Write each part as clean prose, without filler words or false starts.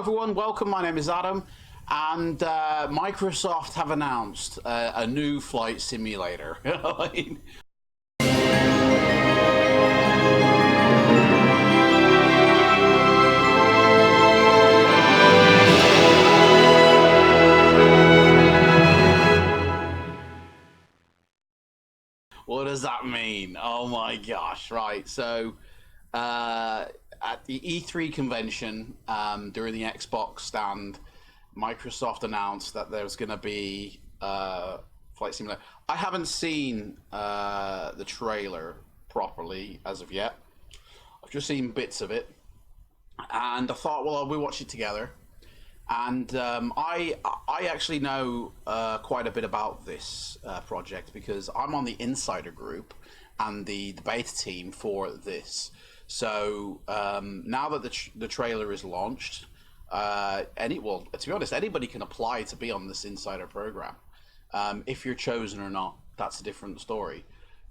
everyone, welcome. My name is Adam, and Microsoft have announced a new flight simulator. What does that mean? Oh my gosh, right. So at the E3 convention, during the Xbox stand, Microsoft announced that there's going to be Flight Simulator. I haven't seen the trailer properly as of yet. I've just seen bits of it, and I thought, well, we'll watch it together. And I actually know quite a bit about this project because I'm on the insider group and the beta team for this. So now that the trailer is launched, to be honest, anybody can apply to be on this insider program. If you're chosen or not, that's a different story.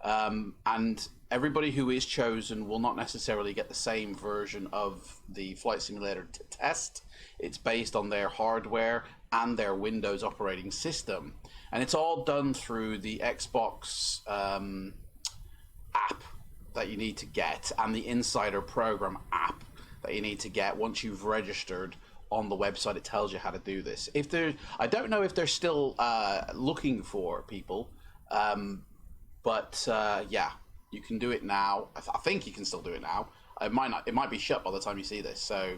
And everybody who is chosen will not necessarily get the same version of the Flight Simulator test. It's based on their hardware and their Windows operating system. And it's all done through the Xbox app that you need to get, and the Insider Program app that you need to get once you've registered on the website. It tells you how to do this. I don't know if they're still looking for people, but yeah, you can do it now. I think you can still do it now. It might not. It might be shut by the time you see this. So,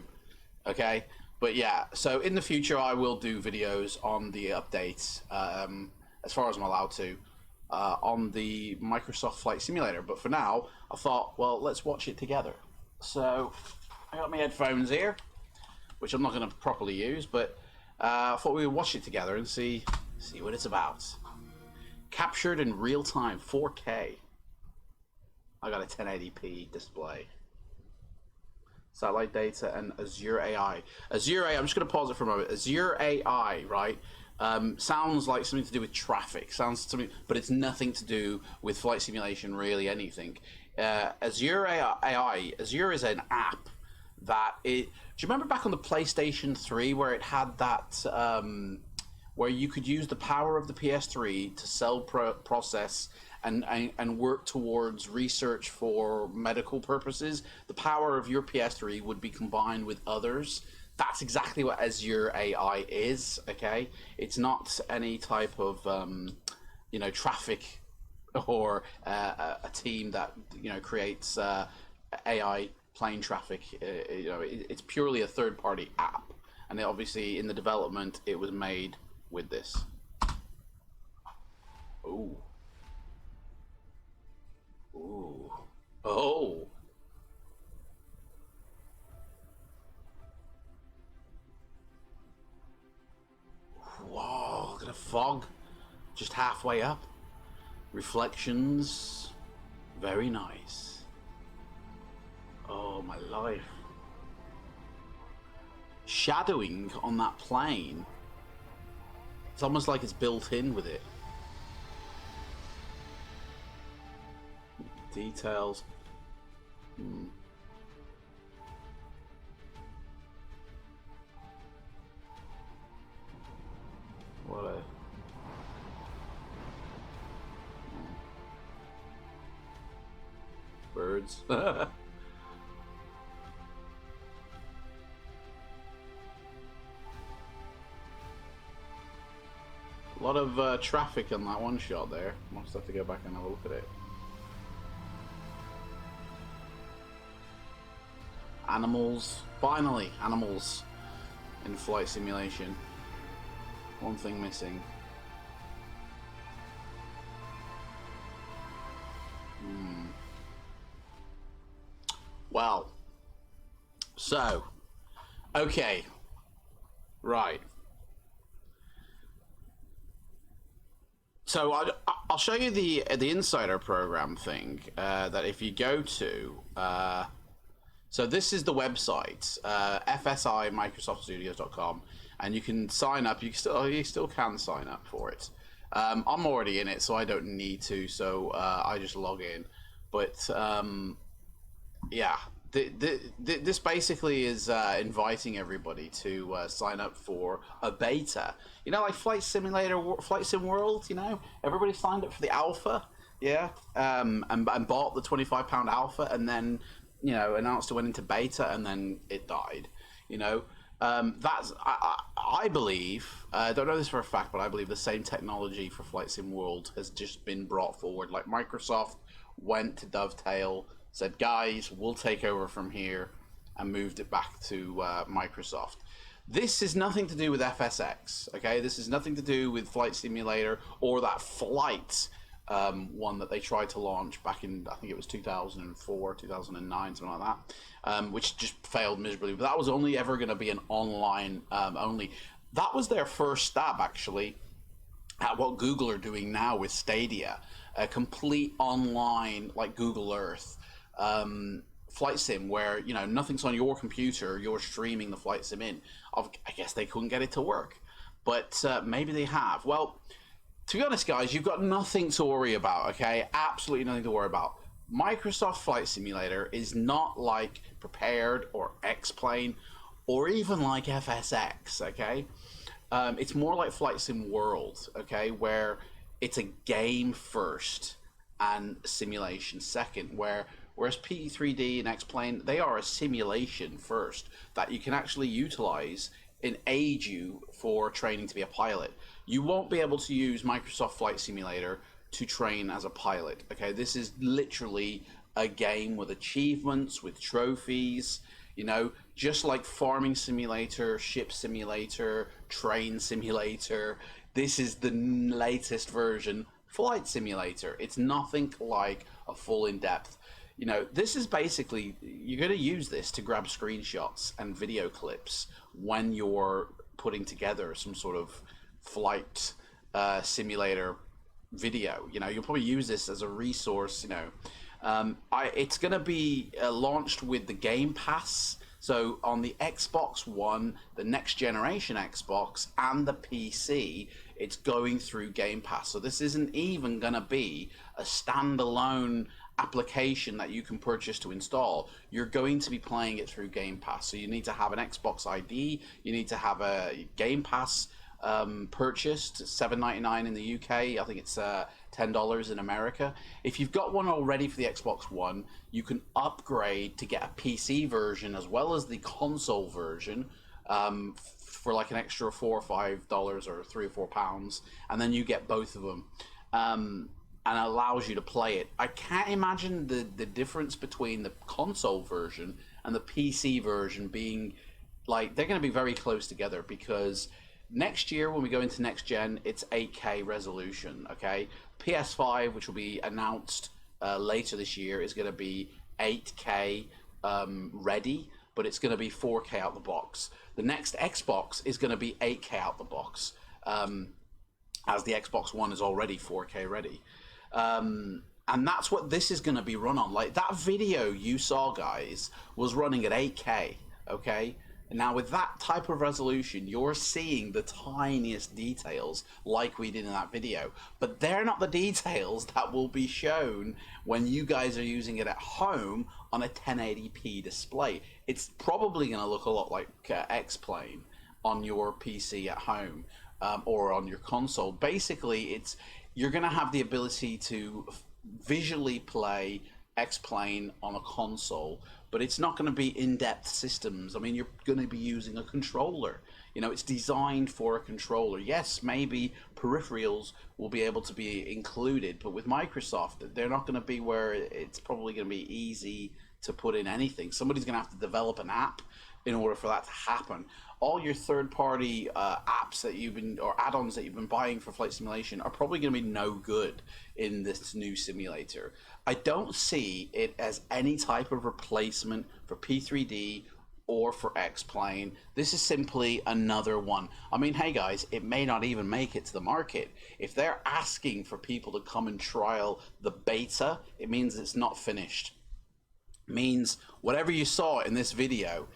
okay. But yeah, so in the future I will do videos on the updates, as far as I'm allowed to, on the Microsoft Flight Simulator. But for now, I thought, well, let's watch it together. So I got my headphones here, which I'm not going to properly use, but I thought we would watch it together and see what it's about. Captured in real time, 4K. I got a 1080p display. Satellite data and Azure AI. Azure AI, I'm just going to pause it for a moment. Azure AI, right, sounds like something to do with traffic. Sounds to me, but it's nothing to do with flight simulation, really, anything. Azure AI, Azure is an app that do you remember back on the PlayStation 3 where it had that, where you could use the power of the PS3 to cell process and work towards research for medical purposes? The power of your PS3 would be combined with others. That's exactly what Azure AI is. Okay, it's not any type of traffic or a team that creates AI plane traffic. It's purely a third-party app, and obviously in the development it was made with this. Ooh. Ooh. Oh. Whoa, look at the fog. Just halfway up. Reflections. Very nice. Oh, my life. Shadowing on that plane. It's almost like it's built in with it. Details. What a birds. A lot of traffic on that one shot there. Must have to go back and have a look at it. Animals, finally, animals in flight simulation. One thing missing. Well, so, okay, right. So I'll show you the insider program thing that if you go to. So this is the website, fsimicrosoftstudios.com, and you can sign up. You still can sign up for it. I'm already in it, so I don't need to. So I just log in. But yeah, This basically is inviting everybody to sign up for a beta. You know, like Flight Simulator, Flight Sim World. You know, everybody signed up for the alpha, yeah, and bought the £25 alpha, and then announced it went into beta, and then it died. You know, that's I believe. I don't know this for a fact, but I believe the same technology for Flight Sim World has just been brought forward. Like Microsoft went to Dovetail, said, "Guys, we'll take over from here," and moved it back to Microsoft. This is nothing to do with FSX, okay? This is nothing to do with Flight Simulator or that Flight one that they tried to launch back in, I think it was 2004, 2009, something like that, which just failed miserably. But that was only ever going to be an online only. That was their first stab, actually, at what Google are doing now with Stadia, a complete online, like Google Earth, flight sim where nothing's on your computer, you're streaming the flight sim in. I guess they couldn't get it to work, but maybe they have. Well, to be honest, guys, you've got nothing to worry about, okay? Absolutely nothing to worry about. Microsoft Flight Simulator is not like Prepared or X-Plane or even like FSX, okay? It's more like Flight Sim World, okay, where it's a game first and simulation second, whereas P3D and X-Plane, they are a simulation first that you can actually utilize and aid you for training to be a pilot. You won't be able to use Microsoft Flight Simulator to train as a pilot, okay? This is literally a game with achievements, with trophies, just like Farming Simulator, Ship Simulator, Train Simulator. This is the latest version, Flight Simulator. It's nothing like a full in-depth. This is basically, you're going to use this to grab screenshots and video clips when you're putting together some sort of flight simulator video. You'll probably use this as a resource. It's going to be launched with the Game Pass. So on the Xbox One, the next generation Xbox, and the PC, it's going through Game Pass. So this isn't even going to be a standalone application that you can purchase to install. You're going to be playing it through Game Pass. So you need to have an Xbox ID, you need to have a Game Pass purchased, $7.99 in the UK. I think it's $10 in America. If you've got one already for the Xbox One, you can upgrade to get a PC version as well as the console version for like an extra $4 or $5 or £3 or £4, and then you get both of them. And allows you to play it. I can't imagine the difference between the console version and the PC version being like, they're going to be very close together, because next year when we go into next gen, it's 8K resolution, okay? PS5, which will be announced later this year, is going to be 8K ready, but it's going to be 4K out the box. The next Xbox is going to be 8K out the box, as the Xbox One is already 4K ready. And that's what this is going to be run on. Like, that video you saw, guys, was running at 8K, okay? Now, with that type of resolution, you're seeing the tiniest details like we did in that video. But they're not the details that will be shown when you guys are using it at home on a 1080p display. It's probably going to look a lot like X-Plane on your PC at home, or on your console. Basically, you're going to have the ability to visually play X-Plane on a console, but it's not going to be in-depth systems. I mean, you're going to be using a controller. It's designed for a controller. Yes, maybe peripherals will be able to be included, but with Microsoft, they're not going to be where it's probably going to be easy to put in anything. Somebody's going to have to develop an app in order for that to happen. All your third-party apps that or add-ons that you've been buying for flight simulation are probably going to be no good in this new simulator. I don't see it as any type of replacement for P3D or for X-Plane. This is simply another one. I mean, hey guys, it may not even make it to the market. If they're asking for people to come and trial the beta, it means it's not finished. It means whatever you saw in this video,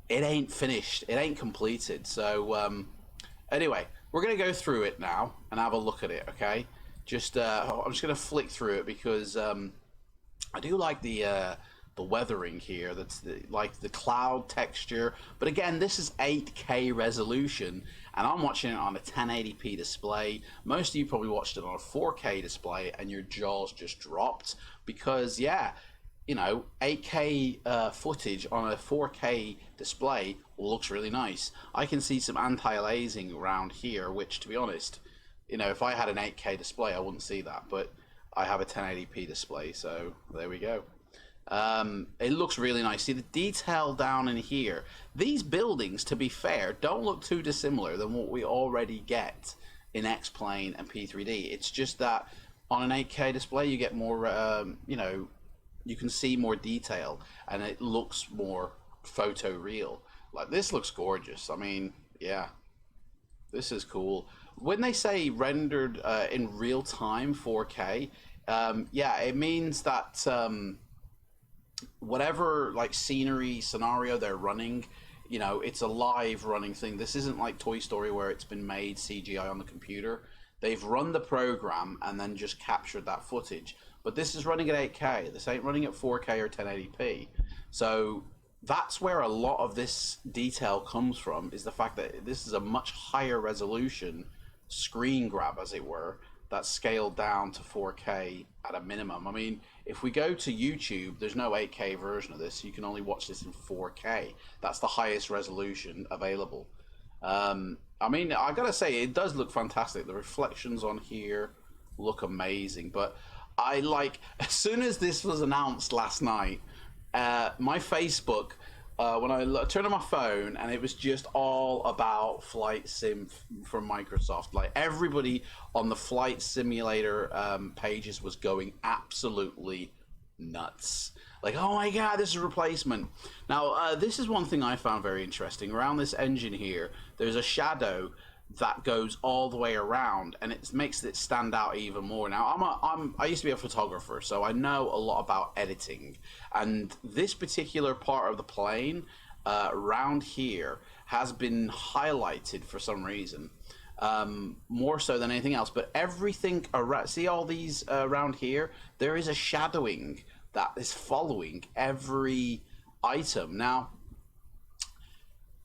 it ain't finished, it ain't completed. So anyway, we're gonna go through it now and have a look at it, okay? I'm just gonna flick through it because I do like the the weathering here. That's like the cloud texture. But again, this is 8K resolution, and I'm watching it on a 1080p display. Most of you probably watched it on a 4K display, and your jaws just dropped because, yeah, you know, 8K footage on a 4K display looks really nice. I can see some anti-aliasing around here, which, to be honest, you know, if I had an 8K display, I wouldn't see that, but I have a 1080p display, so there we go. It looks really nice. See the detail down in here. These buildings, to be fair, don't look too dissimilar than what we already get in X-Plane and P3D. It's just that on an 8K display, you get more, you know, you can see more detail, and it looks more photoreal. Like, this looks gorgeous. I mean, yeah, this is cool. When they say rendered in real time 4K, yeah, it means that whatever like scenery scenario they're running, you know, it's a live running thing. This isn't like Toy Story where it's been made CGI on the computer. They've run the program and then just captured that footage. But this is running at 8K. This ain't running at 4K or 1080p. So that's where a lot of this detail comes from, is the fact that this is a much higher resolution screen grab, as it were, that's scaled down to 4K at a minimum. I mean, if we go to YouTube, there's no 8K version of this. You can only watch this in 4K. That's the highest resolution available. I mean, I gotta say, it does look fantastic. The reflections on here look amazing. But I like, as soon as this was announced last night, my Facebook, when I turned on my phone, and it was just all about Flight Sim from Microsoft. Like, everybody on the Flight Simulator pages was going absolutely nuts. Like, oh my god, this is a replacement. Now, this is one thing I found very interesting. Around this engine here, there's a shadow that goes all the way around, and it makes it stand out even more. Now, I used to be a photographer, so I know a lot about editing, and this particular part of the plane around here has been highlighted for some reason, more so than anything else. But everything around, see all these around here, there is a shadowing that is following every item. Now,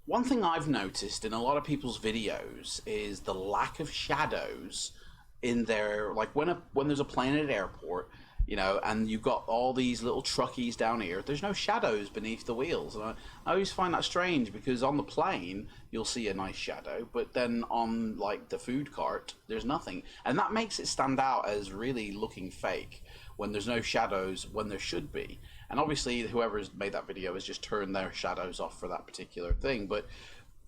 one thing I've noticed in a lot of people's videos is the lack of shadows in their, like when there's a plane at an airport, you know, and you've got all these little truckies down here, there's no shadows beneath the wheels. And I always find that strange, because on the plane you'll see a nice shadow, but then on like the food cart there's nothing, and that makes it stand out as really looking fake when there's no shadows when there should be. And obviously whoever's made that video has just turned their shadows off for that particular thing. But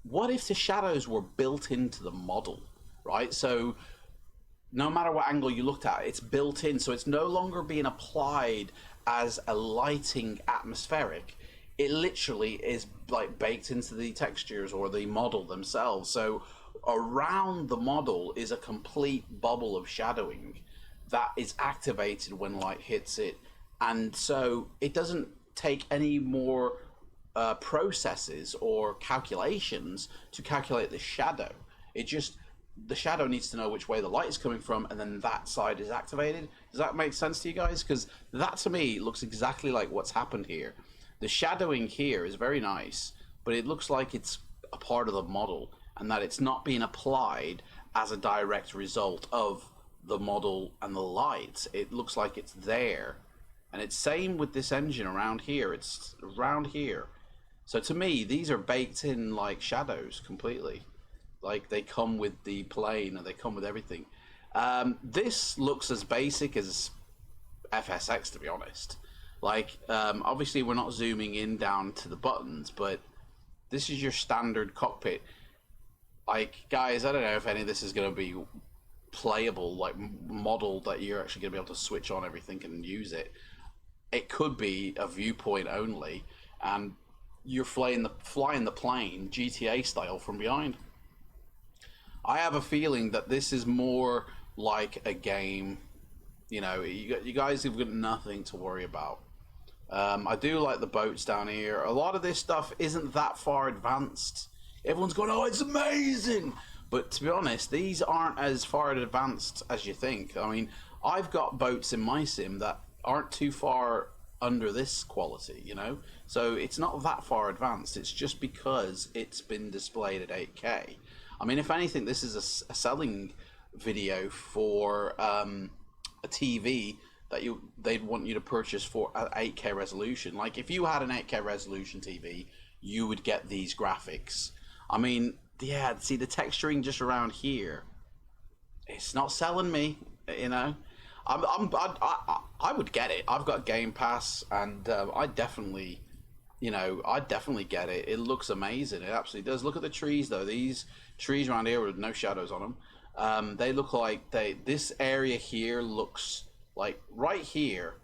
what if the shadows were built into the model, right? So no matter what angle you looked at, it's built in, so it's no longer being applied as a lighting atmospheric. It literally is like baked into the textures or the model themselves. So around the model is a complete bubble of shadowing that is activated when light hits it, and so it doesn't take any more processes or calculations to calculate the shadow. It just, the shadow needs to know which way the light is coming from, and then that side is activated. Does that make sense to you guys? Because that, to me, looks exactly like what's happened here. The shadowing here is very nice, but it looks like it's a part of the model, and that it's not being applied as a direct result of the model and the lights. It looks like it's there. And it's same with this engine around here. It's around here. So to me, these are baked in like shadows completely. Like, they come with the plane and they come with everything. This looks as basic as FSX, to be honest. Like, obviously we're not zooming in down to the buttons, but this is your standard cockpit. Like, guys, I don't know if any of this is going to be playable, like model that you're actually going to be able to switch on everything and use it. It could be a viewpoint only, and you're flying the plane GTA style from behind. I have a feeling that this is more like a game. You know, you guys have got nothing to worry about. I do like the boats down here. A lot of this stuff isn't that far advanced. Everyone's going, oh, it's amazing! But to be honest, these aren't as far advanced as you think. I mean, I've got boats in my sim that aren't too far under this quality, you know? So it's not that far advanced. It's just because it's been displayed at 8K. I mean, if anything, this is a selling video for a TV that they'd want you to purchase for an 8K resolution. Like if you had an 8K resolution TV, you would get these graphics. I mean, yeah, see the texturing just around here. It's not selling me, you know. I would get it. I've got Game Pass, and I definitely, you know, I definitely get it. It looks amazing. It absolutely does. Look at the trees, though. These trees around here with no shadows on them. They look like this area here looks like right here,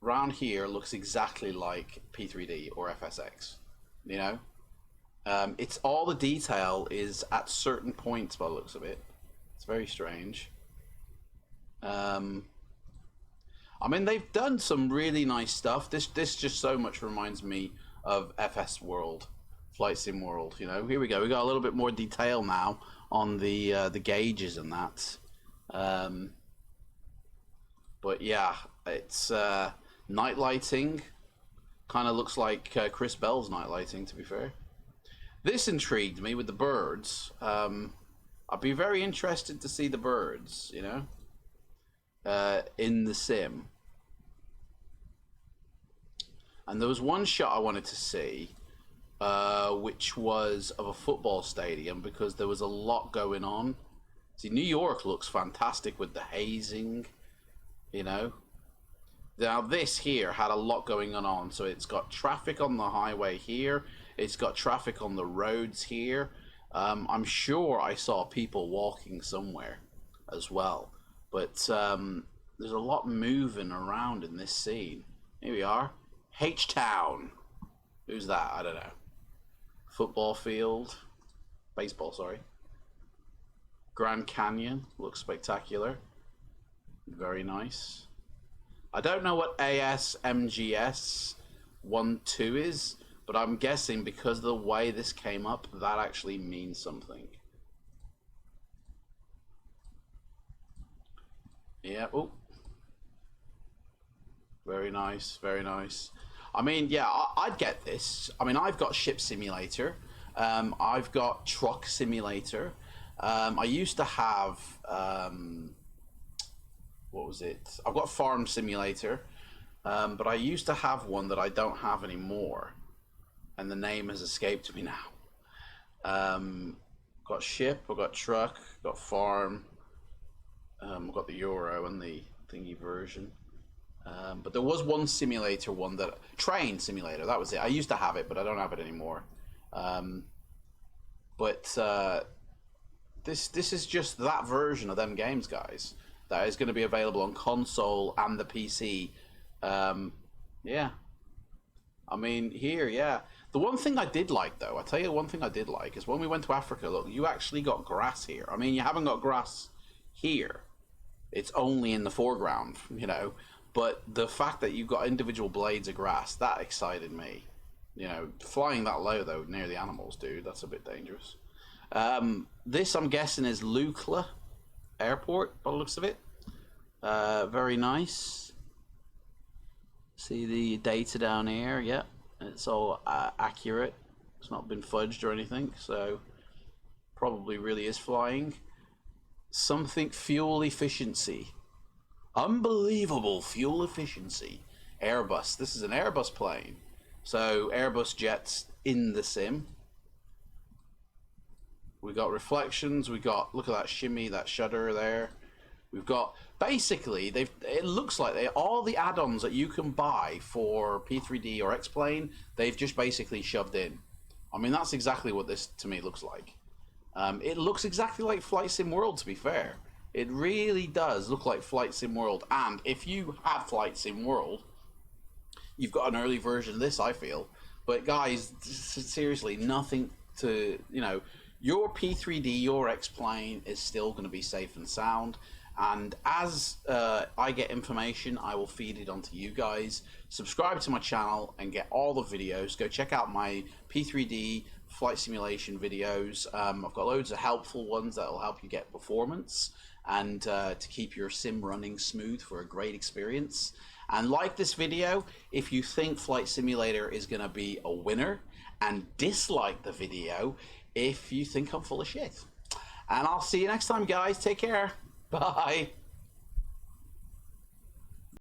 around here looks exactly like P3D or FSX. You know, it's all the detail is at certain points by the looks of it. It's very strange. I mean, they've done some really nice stuff. This just so much reminds me of FS World, Flight Sim World. You know, here we go. We got a little bit more detail now on the gauges and that. But yeah, it's night lighting. Kind of looks like Chris Bell's night lighting, to be fair. This intrigued me with the birds. I'd be very interested to see the birds, you know, in the sim. And there was one shot I wanted to see, which was of a football stadium, because there was a lot going on. See, New York looks fantastic with the hazing, you know. Now this here had a lot going on, so it's got traffic on the highway here, it's got traffic on the roads here. I'm sure I saw people walking somewhere as well, but there's a lot moving around in this scene. Here we are, H-Town. Who's that? I don't know. Football field, baseball, sorry. Grand Canyon looks spectacular, very nice. I don't know what ASMGS 1.2 is, but I'm guessing because of the way this came up, that actually means something. Yeah, oh. Very nice, very nice. I mean, yeah, I'd get this. I mean, I've got Ship Simulator. I've got Truck Simulator. I used to have... what was it? I've got Farm Simulator, but I used to have one that I don't have anymore, and the name has escaped me now. Got Ship, I've got Truck, got Farm, I've got the Euro and the thingy version. But there was one simulator one that... Train Simulator, that was it. I used to have it, but I don't have it anymore. This is just that version of them games, guys. That is going to be available on console and the PC. Yeah. I mean, here, yeah. The one thing I did like, though, I'll tell you one thing I did like, is when we went to Africa, look, you actually got grass here. I mean, you haven't got grass here. It's only in the foreground, you know. But the fact that you've got individual blades of grass, that excited me. You know, flying that low, though, near the animals, dude, that's a bit dangerous. This, I'm guessing, is Lukla Airport, by the looks of it. Very nice. See the data down here, yeah. It's all accurate. It's not been fudged or anything, so probably really is flying. Something fuel efficiency. Unbelievable fuel efficiency. Airbus. This is an Airbus plane. So Airbus jets in the sim. We got reflections. We got, look at that shimmy, that shutter there. We've got basically it looks like all the add-ons that you can buy for P3D or X-Plane, they've just basically shoved in. I mean, that's exactly what this to me looks like. It looks exactly like Flight Sim World, to be fair. It really does look like Flight Sim World, and if you have Flight Sim World, you've got an early version of this, I feel. But guys, seriously, nothing to, you know, your P3D, your X-Plane is still going to be safe and sound. And as I get information, I will feed it onto you guys. Subscribe to my channel and get all the videos. Go check out my P3D flight simulation videos. I've got loads of helpful ones that will help you get performance and to keep your sim running smooth for a great experience. And like this video if you think Flight Simulator is going to be a winner, and dislike the video if you think I'm full of shit. And I'll see you next time, guys. Take care. Bye.